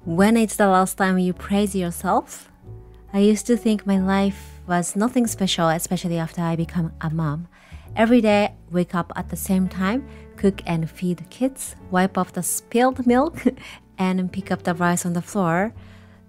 When it's the last time you praise yourself? I used to think my life was nothing special, especially after I became a mom. Every day, wake up at the same time, cook and feed kids, wipe off the spilled milk, and pick up the rice on the floor.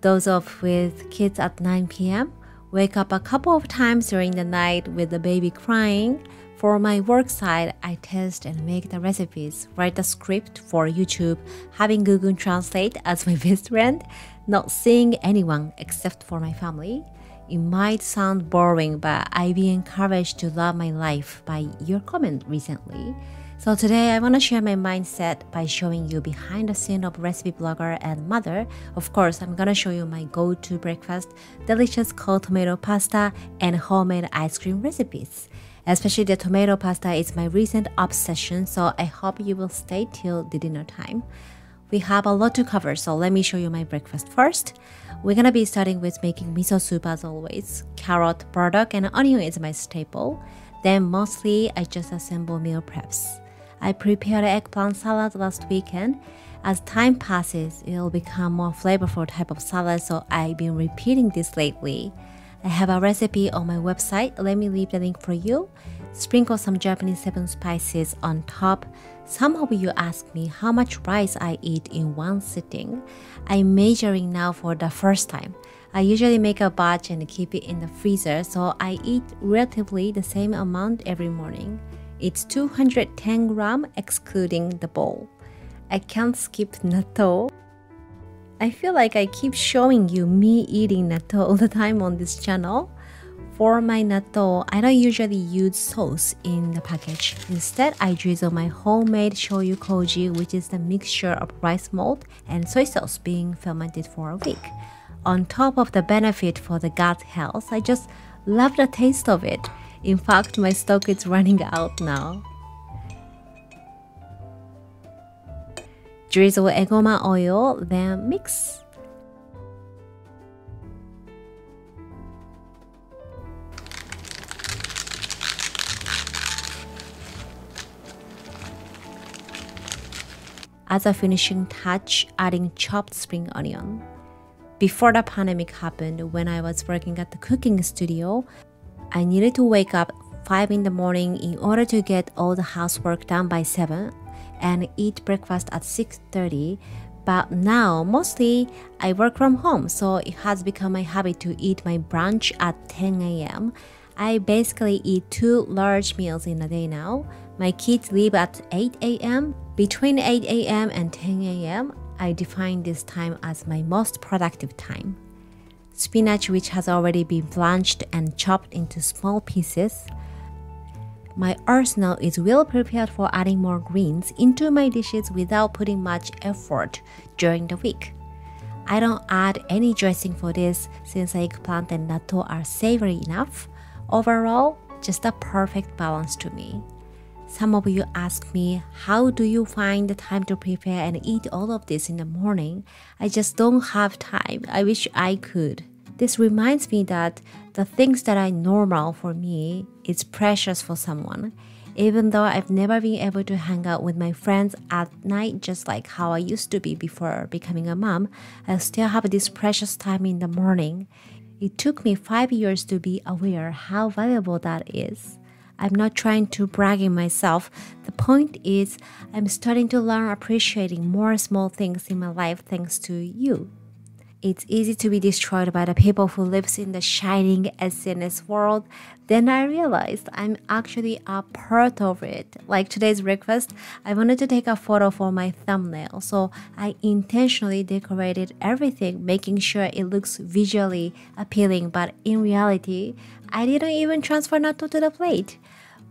Doze off with kids at 9 p.m., wake up a couple of times during the night with the baby crying. For my work side, I test and make the recipes, write the script for YouTube, having Google Translate as my best friend, not seeing anyone except for my family. It might sound boring, but I've been encouraged to love my life by your comment recently. So today I want to share my mindset by showing you behind the scene of recipe blogger and mother. Of course, I'm going to show you my go-to breakfast, delicious cold tomato pasta, and homemade ice cream recipes. Especially the tomato pasta is my recent obsession, so I hope you will stay till the dinner time. We have a lot to cover, so let me show you my breakfast first. We're gonna be starting with making miso soup as always. Carrot, burdock, and onion is my staple. Then mostly I just assemble meal preps. I prepared eggplant salad last weekend. As time passes, it'll become more flavorful type of salad, so I've been repeating this lately. I have a recipe on my website. Let me leave the link for you. Sprinkle some Japanese 7 spices on top. Some of you ask me how much rice I eat in one sitting. I'm measuring now for the first time. I usually make a batch and keep it in the freezer, so I eat relatively the same amount every morning. It's 210 grams excluding the bowl. I can't skip natto. I feel like I keep showing you me eating natto all the time on this channel. For my natto, I don't usually use sauce in the package. Instead, I drizzle my homemade shoyu koji, which is the mixture of rice malt and soy sauce being fermented for a week. On top of the benefit for the gut health, I just love the taste of it. In fact, my stock is running out now. Drizzle egoma oil, then mix. As a finishing touch, adding chopped spring onion. Before the pandemic happened, when I was working at the cooking studio, I needed to wake up 5 in the morning in order to get all the housework done by 7 and eat breakfast at 6:30. But now, mostly, I work from home, so it has become my habit to eat my brunch at 10 a.m. I basically eat 2 large meals in a day now. My kids leave at 8 a.m. Between 8 a.m. and 10 a.m., I define this time as my most productive time. Spinach, which has already been blanched and chopped into small pieces. My arsenal is well prepared for adding more greens into my dishes without putting much effort during the week. I don't add any dressing for this since eggplant and natto are savory enough. Overall, just a perfect balance to me. Some of you ask me, how do you find the time to prepare and eat all of this in the morning? I just don't have time. I wish I could. This reminds me that the things that are normal for me is precious for someone. Even though I've never been able to hang out with my friends at night just like how I used to be before becoming a mom, I still have this precious time in the morning. It took me 5 years to be aware how valuable that is. I'm not trying to brag in myself. The point is, I'm starting to learn appreciating more small things in my life thanks to you. It's easy to be destroyed by the people who lives in the shining SNS world. Then I realized I'm actually a part of it. Like today's breakfast, I wanted to take a photo for my thumbnail, so I intentionally decorated everything, making sure it looks visually appealing, but in reality, I didn't even transfer natto to the plate.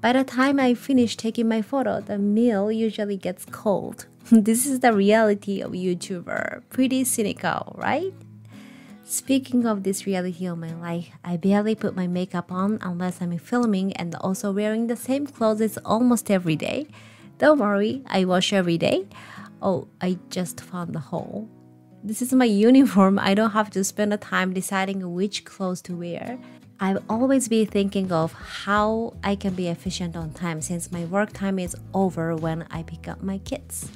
By the time I finish taking my photo, the meal usually gets cold. This is the reality of YouTuber. Pretty cynical, right? Speaking of this reality of my life, I barely put my makeup on unless I'm filming and also wearing the same clothes almost every day. Don't worry, I wash every day. Oh, I just found the hole. This is my uniform. I don't have to spend the time deciding which clothes to wear. I've always been thinking of how I can be efficient on time since my work time is over when I pick up my kids.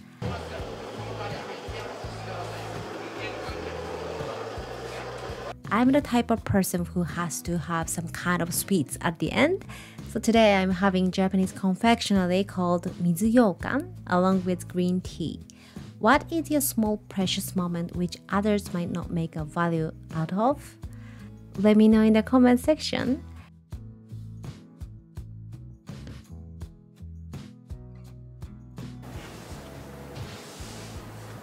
I'm the type of person who has to have some kind of sweets at the end. So today I'm having Japanese confectionery called mizu yokan along with green tea. What is your small precious moment which others might not make a value out of? Let me know in the comment section.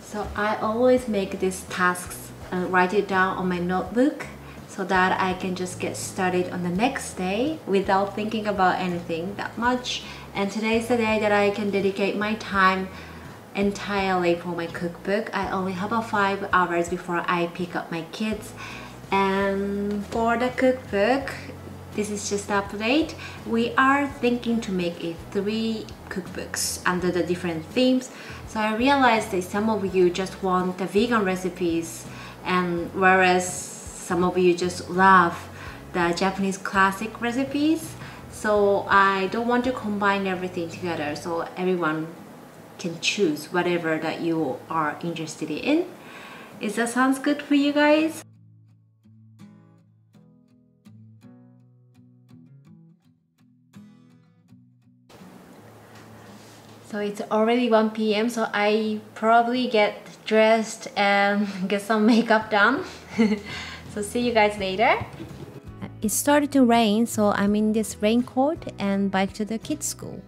So I always make these tasks and write it down on my notebook so that I can just get started on the next day without thinking about anything that much. And today is the day that I can dedicate my time entirely for my cookbook. I only have about 5 hours before I pick up my kids. And for the cookbook, this is just an update. We are thinking to make 3 cookbooks under the different themes. So I realized that some of you just want the vegan recipes, and whereas some of you just love the Japanese classic recipes. So I don't want to combine everything together so everyone can choose whatever that you are interested in. Is that sounds good for you guys? So it's already 1 p.m. so I probably get dressed and get some makeup done. So see you guys later. It started to rain, so I'm in this raincoat and bike to the kids' school.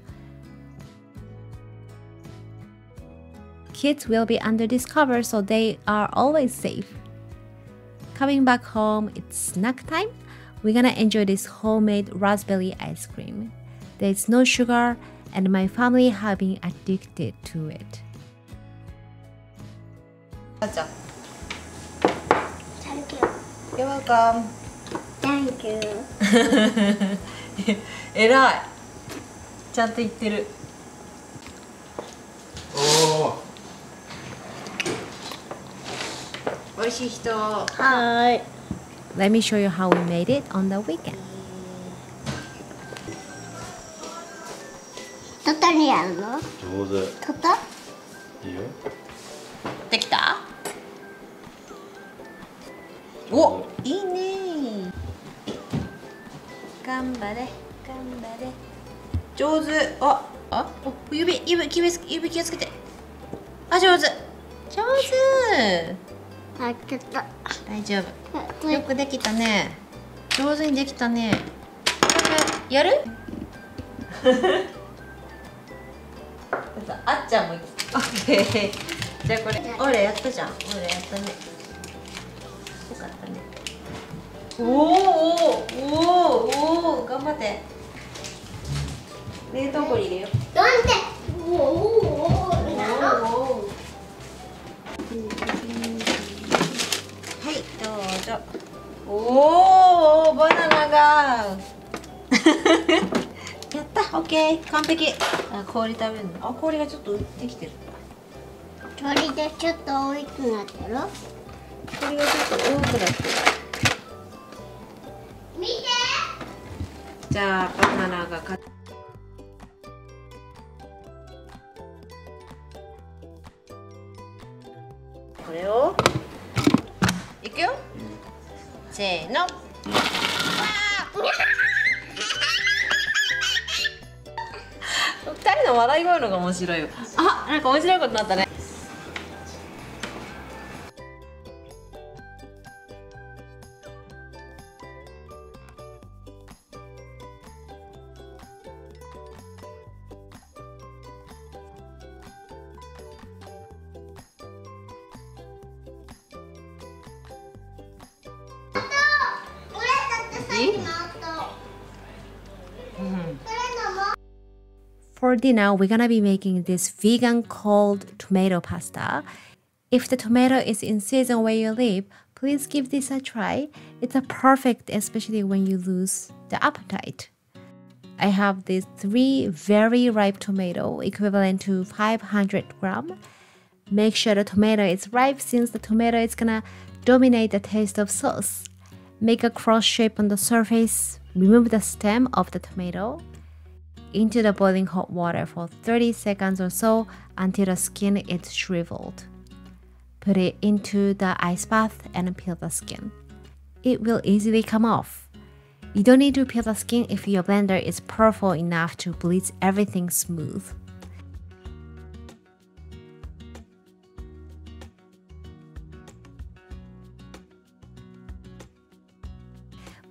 Kids will be under this cover, so they are always safe. Coming back home, it's snack time. We're gonna enjoy this homemade raspberry ice cream. There's no sugar, and my family have been addicted to it. Thank you. You're welcome. Thank you. えらい。ちゃんと言ってる。おおいしい人。はい。 Let me show you how we made it on the weekend. トトにやるの？上手。トト？いいよ。できた？お、いいね。頑張れ、頑張れ。上手。お、指気をつけて。あ、上手。上手。あ、ちょっと。大丈夫。よくできたね。上手にできたね。やる？あっちゃんも。オッケー。じゃあこれ、俺やったじゃん。俺やったね。よかったね。おお、頑張って。冷凍庫に入れよう。なんで？なの？はい、どうぞ。おお、バナナが。やった、オッケー、完璧。あ、氷食べるの。あ、氷がちょっとできてる。鳥でちょっと大きくなってる？氷がちょっと多くなってる。見て。じゃあバナナがこれをいくよ。せーの。二人の笑い声のが面白いよ。あ、なんか面白いことになったね。For dinner, we're gonna be making this vegan cold tomato pasta. If the tomato is in season where you live, please give this a try. It's a perfect, especially when you lose the appetite. I have these 3 very ripe tomato, equivalent to 500 gram. Make sure the tomato is ripe since the tomato is gonna dominate the taste of sauce. Make a cross shape on the surface, remove the stem of the tomato. Into the boiling hot water for 30 seconds or so until the skin is shriveled. Put it into the ice bath and peel the skin. it will easily come off. You don't need to peel the skin if your blender is powerful enough to blitz everything smooth.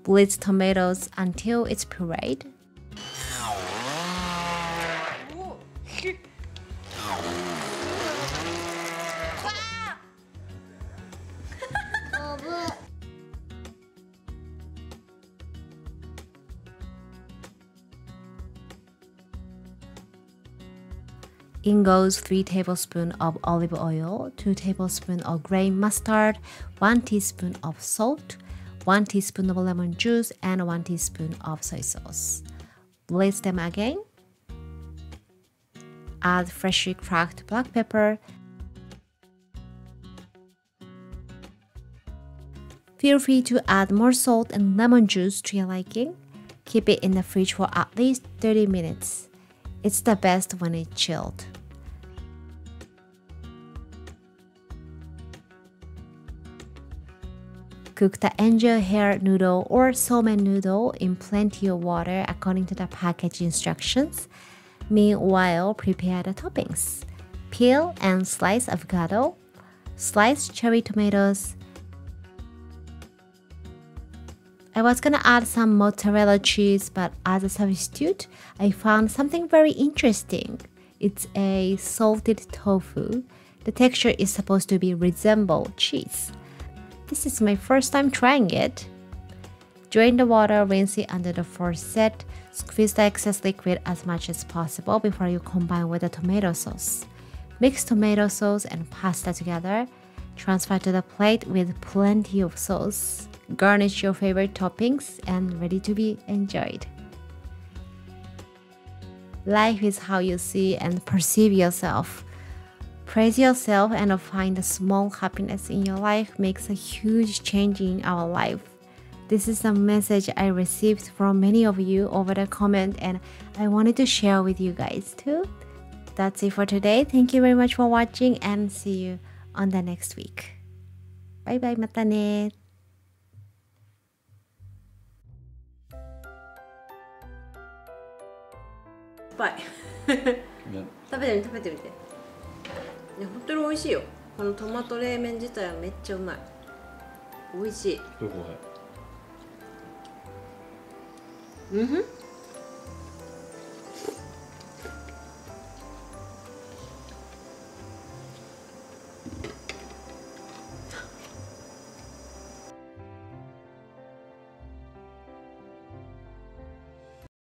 Blitz tomatoes until it's pureed. In goes 3 tablespoons of olive oil, 2 tablespoons of grain mustard, 1 teaspoon of salt, 1 teaspoon of lemon juice, and 1 teaspoon of soy sauce. Blitz them again. Add freshly cracked black pepper. Feel free to add more salt and lemon juice to your liking. Keep it in the fridge for at least 30 minutes. It's the best when it's chilled. Cook the angel hair noodle or somen noodle in plenty of water according to the package instructions. Meanwhile, prepare the toppings. Peel and slice avocado, slice cherry tomatoes. I was gonna add some mozzarella cheese, but as a substitute, I found something very interesting. It's a salted tofu. The texture is supposed to resemble cheese. This is my first time trying it. Drain the water, rinse it under the faucet. Squeeze the excess liquid as much as possible before you combine with the tomato sauce. Mix tomato sauce and pasta together. Transfer to the plate with plenty of sauce. Garnish your favorite toppings and ready to be enjoyed. Life is how you see and perceive yourself. Praise yourself and find the small happiness in your life makes a huge change in our life. This is a message I received from many of you over the comment and I wanted to share with you guys too. That's it for today. Thank you very much for watching and see you on the next week. Bye bye, またね。ぱい食べてみて。いや本当に美味しいよ。このトマト冷麺自体はめっちゃうまい。美味しい。どこが？うんふん。